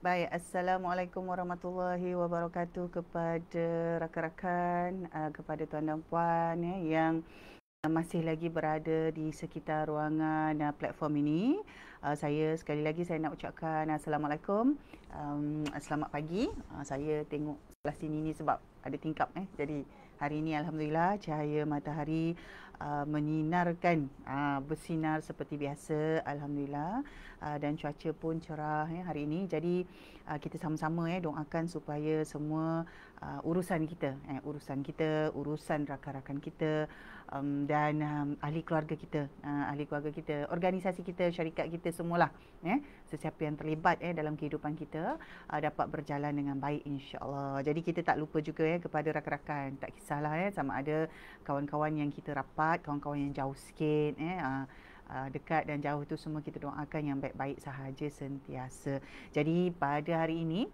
Baik, Assalamualaikum warahmatullahi wabarakatuh kepada rakan-rakan, kepada tuan dan puan ya, yang masih lagi berada di sekitar ruangan platform ini. Saya sekali lagi saya nak ucapkan Assalamualaikum. Selamat pagi. Saya tengok sebelah sini ni sebab ada tingkap Jadi hari ini alhamdulillah cahaya matahari menyinarkan, bersinar seperti biasa alhamdulillah, dan cuaca pun cerah hari ini. Jadi kita sama-sama doakan supaya semua urusan kita, urusan rakan-rakan kita, dan ahli keluarga kita, organisasi kita, syarikat kita semualah, sesiapa yang terlibat dalam kehidupan kita dapat berjalan dengan baik insya-Allah. Jadi kita tak lupa juga kepada rakan-rakan, tak kisahlah sama ada kawan-kawan yang kita rapat, kawan-kawan yang jauh sikit, dekat dan jauh tu semua kita doakan yang baik-baik sahaja sentiasa. Jadi pada hari ini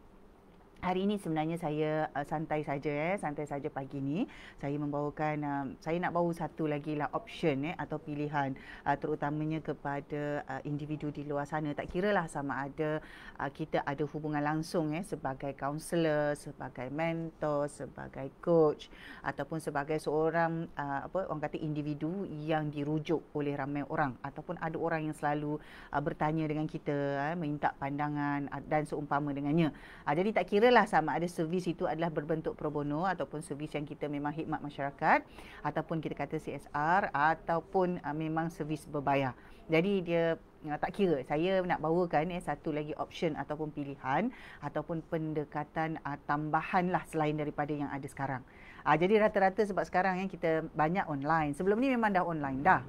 sebenarnya saya santai saja pagi ni. Saya membawakan, saya nak bawa satu lagi lah option atau pilihan, terutamanya kepada individu di luar sana. Tak kira lah sama ada kita ada hubungan langsung sebagai kaunselor, sebagai mentor, sebagai coach, ataupun sebagai seorang orang kata individu yang dirujuk oleh ramai orang, ataupun ada orang yang selalu bertanya dengan kita, minta pandangan dan seumpama dengannya. Jadi tak kira lah sama ada servis itu adalah berbentuk pro bono ataupun servis yang kita memang khidmat masyarakat, ataupun kita kata CSR, ataupun memang servis berbayar. Jadi dia tak kira. Saya nak bawakan satu lagi option ataupun pilihan ataupun pendekatan tambahan lah selain daripada yang ada sekarang. Jadi rata-rata sebab sekarang kita banyak online. Sebelum ni memang dah online dah,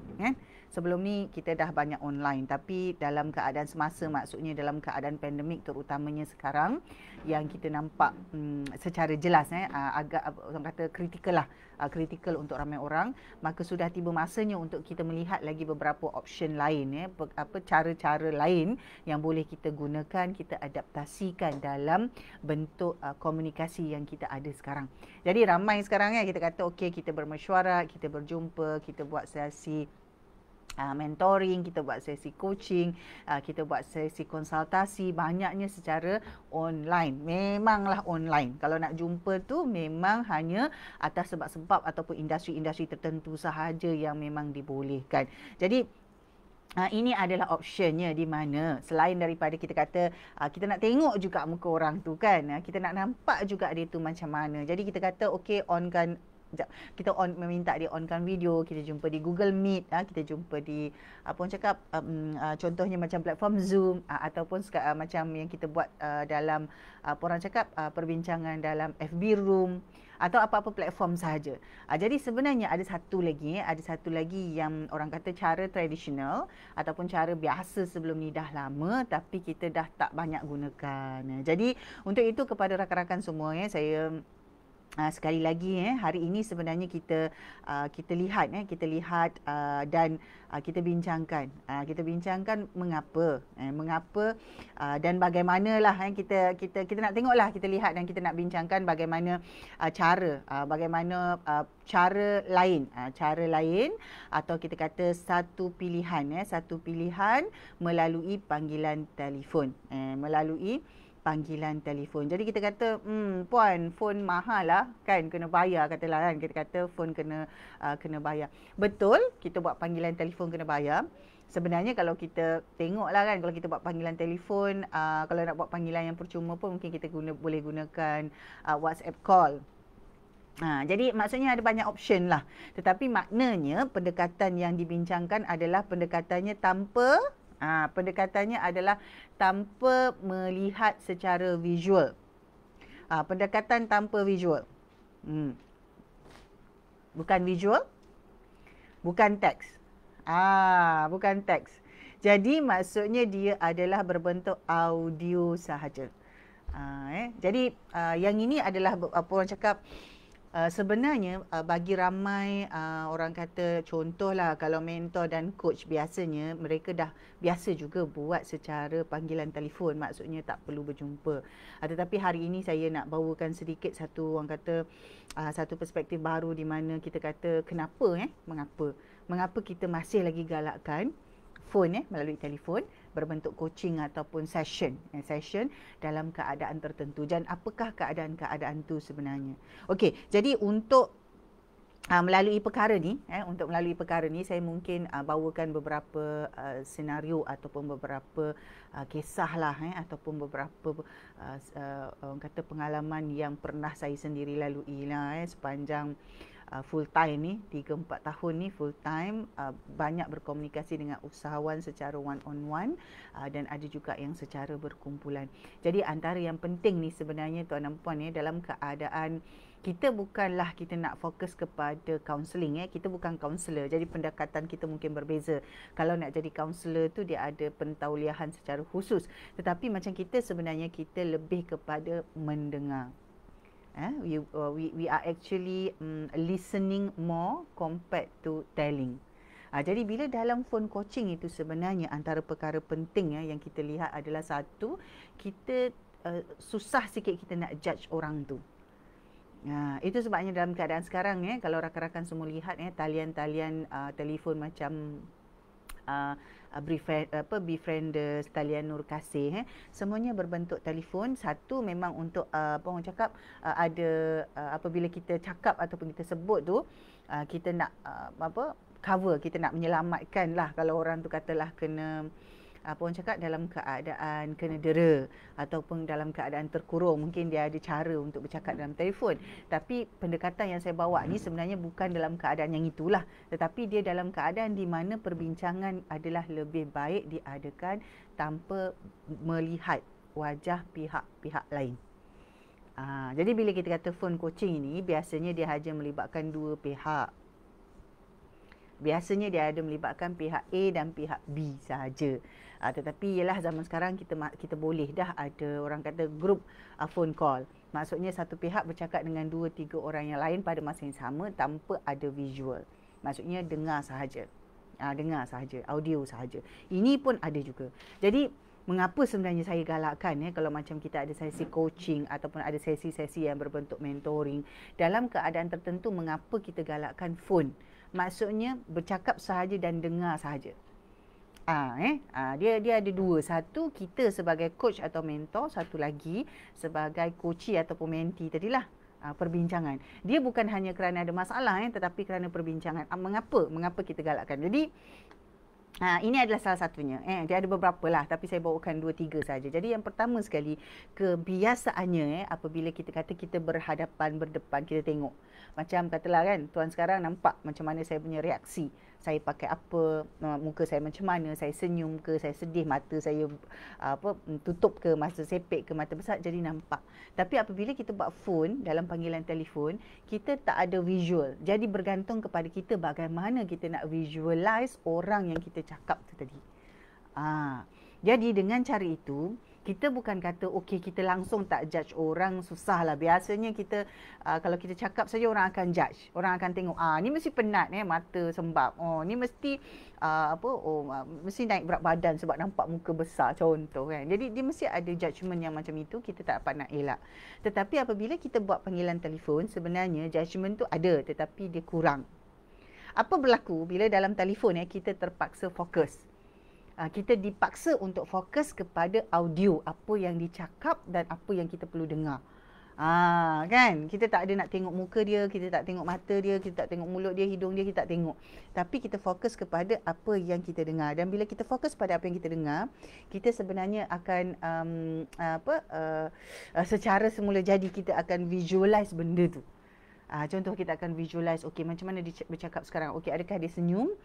Sebelum ni kita dah banyak online, tapi dalam keadaan semasa, maksudnya dalam keadaan pandemik terutamanya sekarang yang kita nampak secara jelas agak orang kata kritikal lah, kritikal untuk ramai orang, maka sudah tiba masanya untuk kita melihat lagi beberapa option lain, cara-cara lain yang boleh kita gunakan, kita adaptasikan dalam bentuk komunikasi yang kita ada sekarang. Jadi ramai sekarang kita kata okey, kita bermesyuarat, kita berjumpa, kita buat sesi mentoring, kita buat sesi coaching, kita buat sesi konsultasi, banyaknya secara online. Memanglah online. Kalau nak jumpa tu memang hanya atas sebab-sebab ataupun industri-industri tertentu sahaja yang memang dibolehkan. Jadi ini adalah optionnya, di mana selain daripada kita kata kita nak tengok juga muka orang tu kan, kita nak nampak juga dia tu macam mana. Jadi kita kata okey, onkan, kita meminta dia onkan video, kita jumpa di Google Meet, kita jumpa di apa orang cakap, contohnya macam platform Zoom, ataupun macam yang kita buat dalam orang cakap perbincangan dalam FB Room atau apa-apa platform sahaja. Jadi sebenarnya ada satu lagi yang orang kata cara tradisional ataupun cara biasa sebelum ni dah lama tapi kita dah tak banyak gunakan. Jadi untuk itu kepada rakan-rakan semua, saya sekali lagi hari ini sebenarnya kita lihat dan kita bincangkan mengapa dan bagaimanlah kita nak tengoklah, kita lihat dan kita nak bincangkan bagaimana cara lain atau kita kata satu pilihan melalui panggilan telefon, Jadi kita kata, puan, phone mahal lah kan, kena bayar katalah kan. Kita kata phone kena bayar. Betul, kita buat panggilan telefon kena bayar. Sebenarnya kalau kita tengoklah kan, kalau kita buat panggilan telefon, kalau nak buat panggilan yang percuma pun mungkin kita boleh gunakan WhatsApp call. Jadi maksudnya ada banyak option lah. Tetapi maknanya pendekatan yang dibincangkan adalah pendekatannya tanpa melihat secara visual. Pendekatan tanpa visual. Bukan visual, bukan teks. Bukan teks. Jadi maksudnya dia adalah berbentuk audio sahaja. Jadi yang ini adalah apa orang cakap, sebenarnya bagi ramai orang kata, contohlah kalau mentor dan coach, biasanya mereka dah biasa juga buat secara panggilan telefon, maksudnya tak perlu berjumpa. Tetapi hari ini saya nak bawakan sedikit satu orang kata satu perspektif baru, di mana kita kata mengapa kita masih lagi galakkan phone melalui telefon berbentuk coaching ataupun session dalam keadaan tertentu. Dan apakah keadaan-keadaan tu sebenarnya? Okey, jadi untuk melalui perkara ni saya mungkin bawakan beberapa senario ataupun beberapa kisah lah ataupun beberapa orang kata pengalaman yang pernah saya sendiri lalui lah sepanjang full time ni 3-4 tahun ni full time, banyak berkomunikasi dengan usahawan secara one on one dan ada juga yang secara berkumpulan. Jadi antara yang penting ni sebenarnya tuan dan puan dalam keadaan kita bukanlah kita nak fokus kepada counselling kita bukan kaunselor. Jadi pendekatan kita mungkin berbeza. Kalau nak jadi kaunselor tu dia ada pentauliahan secara khusus. Tetapi macam kita sebenarnya kita lebih kepada mendengar. We are actually listening more compared to telling. Jadi bila dalam phone coaching itu sebenarnya antara perkara penting yang kita lihat adalah satu, kita susah sikit kita nak judge orang tu. Itu sebabnya dalam keadaan sekarang kalau rakan-rakan semua lihat talian-talian telefon macam Befrienders, talian Nur Kasih semuanya berbentuk telefon. Satu memang untuk orang cakap ada apabila kita cakap ataupun kita sebut tu kita nak cover, kita nak menyelamatkan lah kalau orang tu katalah kena orang cakap dalam keadaan kena dera ataupun dalam keadaan terkurung, mungkin dia ada cara untuk bercakap dalam telefon. Tapi pendekatan yang saya bawa ni sebenarnya bukan dalam keadaan yang itulah, tetapi dia dalam keadaan di mana perbincangan adalah lebih baik diadakan tanpa melihat wajah pihak-pihak lain. Jadi bila kita kata phone coaching ini biasanya dia hanya melibatkan dua pihak. Biasanya dia ada melibatkan pihak A dan pihak B sahaja. Tetapi ialah zaman sekarang kita boleh dah ada orang kata group phone call. Maksudnya satu pihak bercakap dengan 2-3 orang yang lain pada masa yang sama tanpa ada visual. Maksudnya dengar sahaja. Dengar sahaja, audio sahaja. Ini pun ada juga. Jadi mengapa sebenarnya saya galakkan kalau macam kita ada sesi coaching ataupun ada sesi-sesi yang berbentuk mentoring, dalam keadaan tertentu mengapa kita galakkan phone? Maksudnya bercakap sahaja dan dengar sahaja. Dia ada dua. Satu, kita sebagai coach atau mentor. Satu lagi sebagai coachee ataupun mentee tadilah. Perbincangan. Dia bukan hanya kerana ada masalah tetapi kerana perbincangan. Mengapa kita galakkan? Jadi ini adalah salah satunya. Dia ada beberapa lah tapi saya bawakan 2-3 saja. Jadi yang pertama sekali, kebiasaannya apabila kita kata kita berdepan kita tengok. Macam katalah kan, tuan sekarang nampak macam mana saya punya reaksi. Saya pakai apa, muka saya macam mana, saya senyum ke, saya sedih, mata saya tutup ke, mata sepek ke, mata besar, jadi nampak. Tapi apabila kita buat phone, dalam panggilan telefon, kita tak ada visual. Jadi bergantung kepada kita bagaimana kita nak visualize orang yang kita cakap tu tadi. Jadi dengan cara itu, kita bukan kata okey kita langsung tak judge orang, susahlah. Biasanya kita kalau kita cakap saja orang akan judge. Orang akan tengok ni mesti penat mata sembab. Ni mesti mesti naik berat badan sebab nampak muka besar contoh kan. Jadi dia mesti ada judgement yang macam itu, kita tak dapat nak elak. Tetapi apabila kita buat panggilan telefon, sebenarnya judgement tu ada tetapi dia kurang. Apa berlaku bila dalam telefon kita terpaksa fokus? Kita dipaksa untuk fokus kepada audio, apa yang dicakap dan apa yang kita perlu dengar. Kan? Kita tak ada nak tengok muka dia, kita tak tengok mata dia, kita tak tengok mulut dia, hidung dia, kita tak tengok. Tapi kita fokus kepada apa yang kita dengar. Dan bila kita fokus pada apa yang kita dengar, kita sebenarnya akan secara semula jadi kita akan visualize benda tu. Contoh kita akan visualize, okey macam mana dia bercakap sekarang. Okey, adakah dia senyum?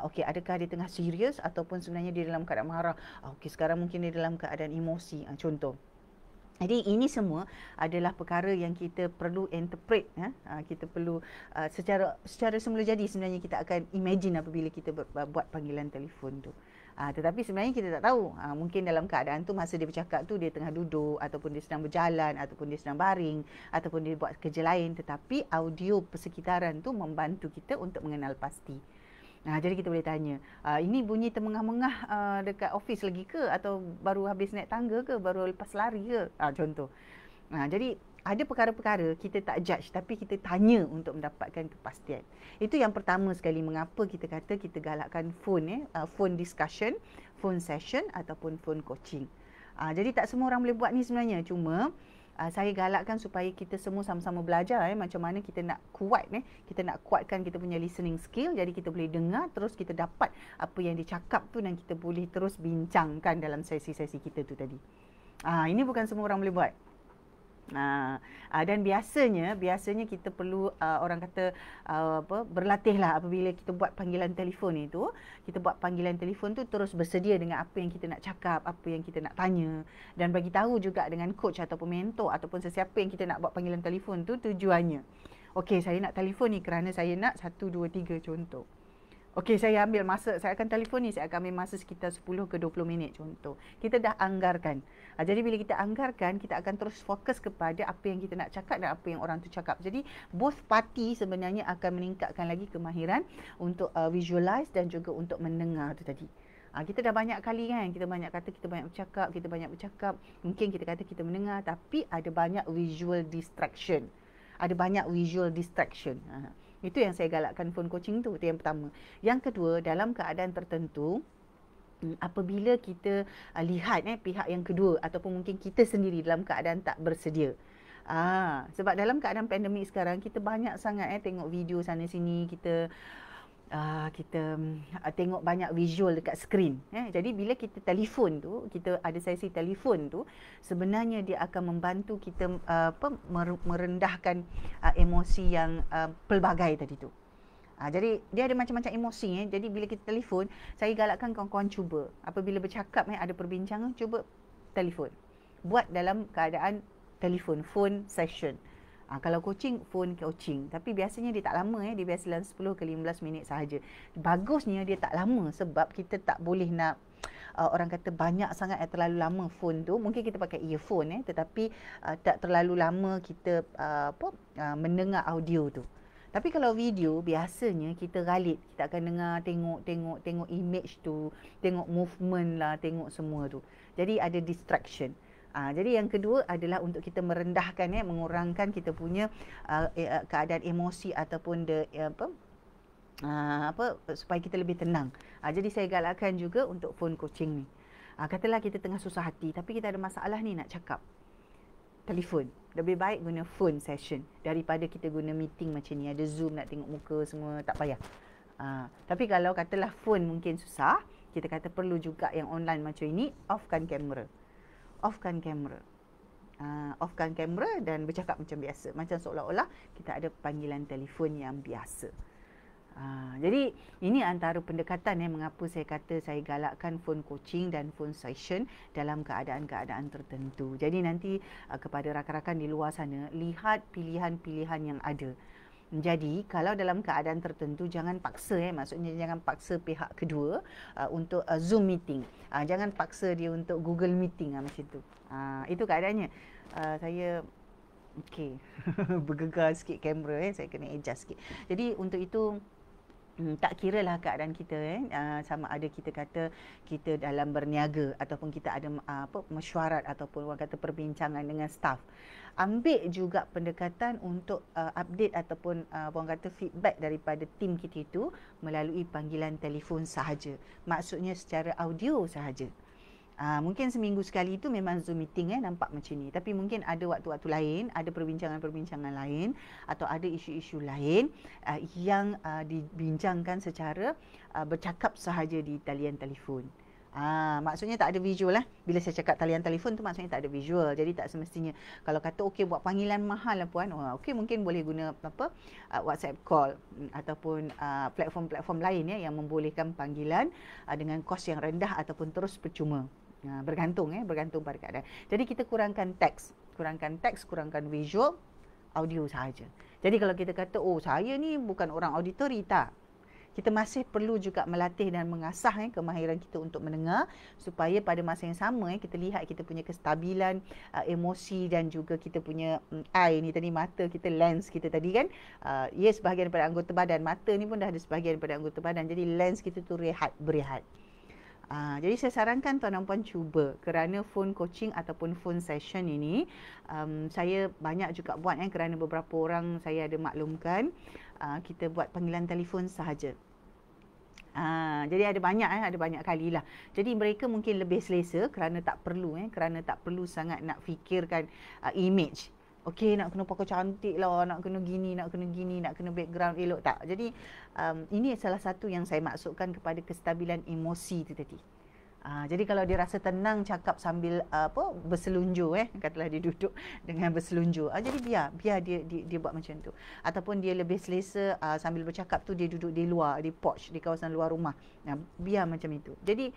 Okey, adakah dia tengah serius ataupun sebenarnya dia dalam keadaan marah? Okey, sekarang mungkin dia dalam keadaan emosi. Contoh. Jadi ini semua adalah perkara yang kita perlu interpret. Kita perlu secara semula jadi sebenarnya kita akan imagine apabila kita buat panggilan telefon tu. Tetapi sebenarnya kita tak tahu. Mungkin dalam keadaan tu masa dia bercakap tu dia tengah duduk ataupun dia sedang berjalan ataupun dia sedang baring ataupun dia buat kerja lain, tetapi audio persekitaran tu membantu kita untuk mengenal pasti. Jadi kita boleh tanya, ini bunyi termengah-mengah dekat office lagi ke atau baru habis naik tangga ke, baru lepas lari ke? Contoh. Jadi ada perkara-perkara kita tak judge tapi kita tanya untuk mendapatkan kepastian. Itu yang pertama sekali mengapa kita kata kita galakkan phone phone discussion, phone session ataupun phone coaching. Jadi tak semua orang boleh buat ni sebenarnya, cuma saya galakkan supaya kita semua sama-sama belajar macam mana kita nak kita nak kuatkan kita punya listening skill, jadi kita boleh dengar terus kita dapat apa yang dicakap tu dan kita boleh terus bincangkan dalam sesi-sesi kita tu tadi. Ini bukan semua orang boleh buat. Dan biasanya kita perlu orang kata berlatihlah apabila kita buat panggilan telefon itu. Kita buat panggilan telefon tu terus bersedia dengan apa yang kita nak cakap, apa yang kita nak tanya, dan bagi tahu juga dengan coach ataupun mentor ataupun sesiapa yang kita nak buat panggilan telefon tu tujuannya. Okey, saya nak telefon ni kerana saya nak 1 2 3 contoh. Okey, saya ambil masa, saya akan telefon ni, saya akan ambil masa sekitar 10 ke 20 minit contoh. Kita dah anggarkan. Jadi bila kita anggarkan, kita akan terus fokus kepada apa yang kita nak cakap dan apa yang orang tu cakap. Jadi both party sebenarnya akan meningkatkan lagi kemahiran untuk visualize dan juga untuk mendengar tu tadi. Kita dah banyak kali kan, kita banyak kata kita banyak bercakap, mungkin kita kata kita mendengar, tapi ada banyak visual distraction. Itu yang saya galakkan phone coaching tu, itu yang pertama. Yang kedua, dalam keadaan tertentu, apabila kita lihat pihak yang kedua ataupun mungkin kita sendiri dalam keadaan tak bersedia. Sebab dalam keadaan pandemik sekarang, kita banyak sangat tengok video sana sini, kita tengok banyak visual dekat skrin. Jadi bila kita telefon tu, kita ada sesi telefon tu, sebenarnya dia akan membantu kita merendahkan emosi yang pelbagai tadi tu. Jadi dia ada macam-macam emosi. Jadi bila kita telefon, saya galakkan kawan-kawan cuba. Apabila bercakap ada perbincangan, cuba telefon. Buat dalam keadaan telefon, phone session. Kalau coaching, phone coaching. Tapi biasanya dia tak lama. Dia biasa dalam 10 ke 15 minit sahaja. Bagusnya dia tak lama sebab kita tak boleh nak orang kata banyak sangat terlalu lama phone tu. Mungkin kita pakai earphone tetapi tak terlalu lama kita mendengar audio tu. Tapi kalau video, biasanya kita galit. Kita akan dengar, tengok image tu, tengok movement lah, tengok semua tu. Jadi ada distraction. Jadi yang kedua adalah untuk kita merendahkan mengurangkan kita punya keadaan emosi ataupun supaya kita lebih tenang. Jadi saya galakkan juga untuk phone coaching ni. Katalah kita tengah susah hati tapi kita ada masalah ni nak cakap. Telefon. Lebih baik guna phone session daripada kita guna meeting macam ni. Ada Zoom nak tengok muka semua, tak payah. Tapi kalau katalah phone mungkin susah, kita kata perlu juga yang online macam ini, offkan kamera. Offkan kamera dan bercakap macam biasa. Macam seolah-olah kita ada panggilan telefon yang biasa. Jadi ini antara pendekatan mengapa saya kata saya galakkan phone coaching dan phone session dalam keadaan-keadaan tertentu. Jadi nanti kepada rakan-rakan di luar sana, lihat pilihan-pilihan yang ada. Jadi kalau dalam keadaan tertentu jangan paksa maksudnya jangan paksa pihak kedua untuk Zoom meeting. Jangan paksa dia untuk Google meeting macam tu. Itu keadaannya. Saya okey. Bergegar sikit kamera saya kena adjust sikit. Jadi untuk itu tak kiralah keadaan kita sama ada kita kata kita dalam berniaga ataupun kita ada mesyuarat ataupun orang kata perbincangan dengan staff. Ambil juga pendekatan untuk update ataupun orang kata feedback daripada tim kita itu melalui panggilan telefon sahaja. Maksudnya secara audio sahaja. Mungkin seminggu sekali itu memang Zoom meeting nampak macam ni. Tapi mungkin ada waktu-waktu lain, ada perbincangan-perbincangan lain atau ada isu-isu lain yang dibincangkan secara bercakap sahaja di talian telefon. Maksudnya tak ada visual Bila saya cakap talian telefon tu maksudnya tak ada visual. Jadi tak semestinya. Kalau kata okey buat panggilan mahal lah puan, okey mungkin boleh guna WhatsApp call ataupun platform-platform lain yang membolehkan panggilan dengan kos yang rendah ataupun terus percuma. Bergantung pada keadaan. Jadi kita kurangkan teks, kurangkan visual, audio sahaja. Jadi kalau kita kata saya ni bukan orang auditori, tak. Kita masih perlu juga melatih dan mengasah kemahiran kita untuk mendengar supaya pada masa yang sama kita lihat kita punya kestabilan emosi dan juga kita punya eye ni tadi, mata kita, lens kita tadi kan. Sebahagian daripada anggota badan. Mata ni pun dah ada sebahagian daripada anggota badan. Jadi lens kita tu berehat. Jadi saya sarankan tuan dan puan cuba, kerana phone coaching ataupun phone session ini saya banyak juga buat kerana beberapa orang saya ada maklumkan kita buat panggilan telefon sahaja. Jadi ada banyak kali lah. Jadi mereka mungkin lebih selesa kerana tak perlu sangat nak fikirkan image. Okey, nak kena pakai cantik lah, nak kena gini, nak kena background elok tak. Jadi ini salah satu yang saya maksudkan kepada kestabilan emosi tu tadi. Jadi kalau dia rasa tenang cakap sambil berselunjur, katalah dia duduk dengan berselunjur, jadi biar dia buat macam tu. Ataupun dia lebih selesa sambil bercakap tu dia duduk di luar, di porch, di kawasan luar rumah. Biar macam itu. Jadi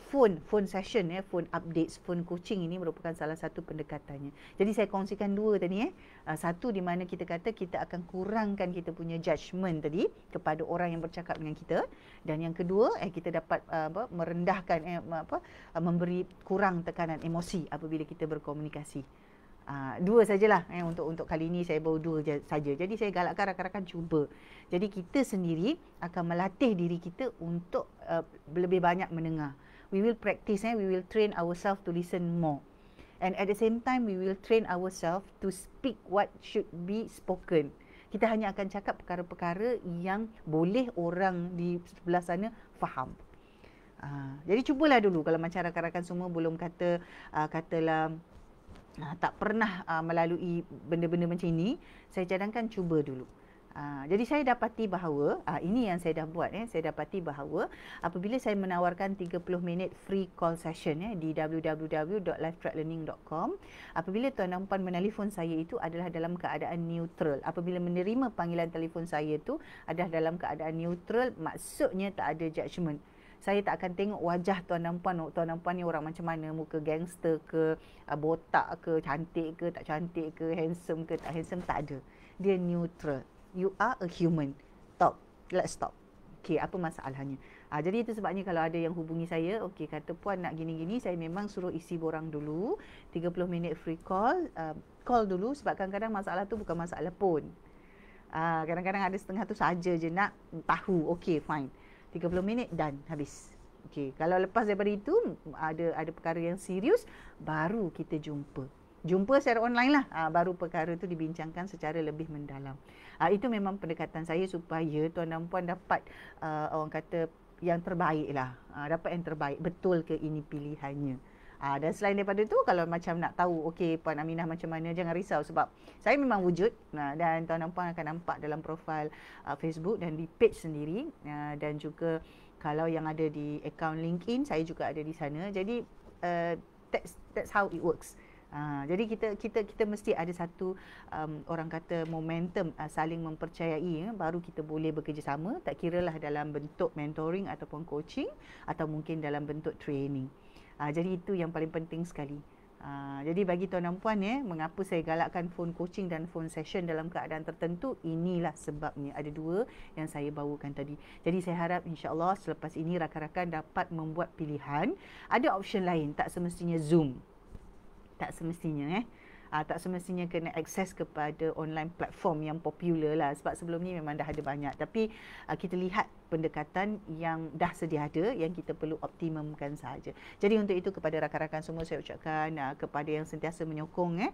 phone session, phone updates, phone coaching ini merupakan salah satu pendekatannya. Jadi saya kongsikan dua tadi. Satu di mana kita kata kita akan kurangkan kita punya judgement tadi kepada orang yang bercakap dengan kita, dan yang kedua kita dapat merendahkan memberi kurang tekanan emosi apabila kita berkomunikasi. Dua sajalah untuk kali ini, saya bawa dua saja. Jadi saya galakkan rakan-rakan cuba. Jadi kita sendiri akan melatih diri kita untuk lebih banyak mendengar. We will practice, we will train ourselves to listen more. And at the same time we will train ourselves to speak what should be spoken. Kita hanya akan cakap perkara-perkara yang boleh orang di sebelah sana faham. Jadi cubalah dulu. Kalau macam rakan-rakan semua belum katalah tak pernah melalui benda-benda macam ini, saya cadangkan cuba dulu. Jadi saya dapati bahawa ini yang saya dah buat, saya dapati bahawa apabila saya menawarkan 30 minit free call session di www.lifetracklearning.com, apabila tuan dan puan menelefon saya itu adalah dalam keadaan neutral. Apabila menerima panggilan telefon saya itu adalah dalam keadaan neutral, maksudnya tak ada judgement. Saya tak akan tengok wajah tuan dan puan ni orang macam mana, muka gangster ke, botak ke, cantik ke, tak cantik ke, handsome ke, tak handsome, tak ada. Dia neutral. You are a human. Let's stop. Okey, apa masalahnya? Jadi itu sebabnya kalau ada yang hubungi saya, okey kata puan nak gini-gini, saya memang suruh isi borang dulu, 30 minit free call, call dulu, sebab kadang-kadang masalah tu bukan masalah pun. Kadang-kadang ada setengah tu saja je nak tahu, okey fine. 30 minit dan habis. Okey, kalau lepas daripada itu ada perkara yang serius, baru kita jumpa secara online lah. Baru perkara itu dibincangkan secara lebih mendalam. Itu memang pendekatan saya supaya tuan dan puan dapat orang kata yang terbaik lah. Dapat yang terbaik. Betul ke ini pilihannya? Dan selain daripada tu, kalau macam nak tahu okey Puan Aminah macam mana, jangan risau sebab saya memang wujud, dan tuan dan puan akan nampak dalam profil Facebook dan di page sendiri, dan juga kalau yang ada di akaun LinkedIn saya juga ada di sana. Jadi that's how it works. Jadi kita mesti ada satu orang kata momentum saling mempercayai, baru kita boleh bekerjasama, tak kiralah dalam bentuk mentoring ataupun coaching atau mungkin dalam bentuk training. Jadi itu yang paling penting sekali. Jadi bagi tuan dan puan, mengapa saya galakkan phone coaching dan phone session dalam keadaan tertentu, inilah sebabnya. Ada dua yang saya bawakan tadi. Jadi saya harap insya-Allah selepas ini rakan-rakan dapat membuat pilihan. Ada option lain, tak semestinya Zoom. Tak semestinya tak semestinya kena akses kepada online platform yang popular lah, sebab sebelum ni memang dah ada banyak, tapi kita lihat pendekatan yang dah sedia ada, yang kita perlu optimumkan sahaja. Jadi untuk itu kepada rakan-rakan semua saya ucapkan kepada yang sentiasa menyokong,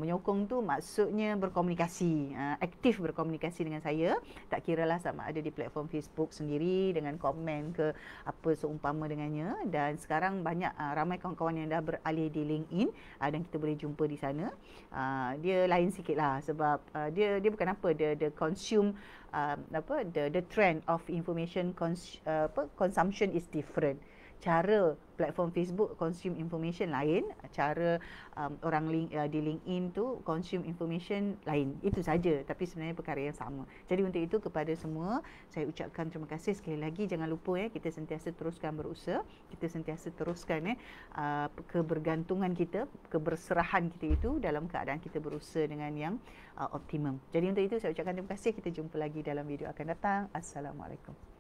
menyokong tu maksudnya berkomunikasi, aktif berkomunikasi dengan saya, tak kiralah sama ada di platform Facebook sendiri dengan komen ke apa seumpama dengannya. Dan sekarang banyak ramai kawan-kawan yang dah beralih di LinkedIn, dan kita boleh jumpa di sana. Dia lain sikit lah sebab dia bukan apa, the consume the trend of information consumption is different. Cara platform Facebook consume information lain, cara orang di LinkedIn tu consume information lain. Itu saja, tapi sebenarnya perkara yang sama. Jadi untuk itu kepada semua saya ucapkan terima kasih sekali lagi. Jangan lupa kita sentiasa teruskan berusaha, kita sentiasa teruskan kebergantungan kita, keberserahan kita itu dalam keadaan kita berusaha dengan yang optimum. Jadi untuk itu saya ucapkan terima kasih. Kita jumpa lagi dalam video akan datang. Assalamualaikum.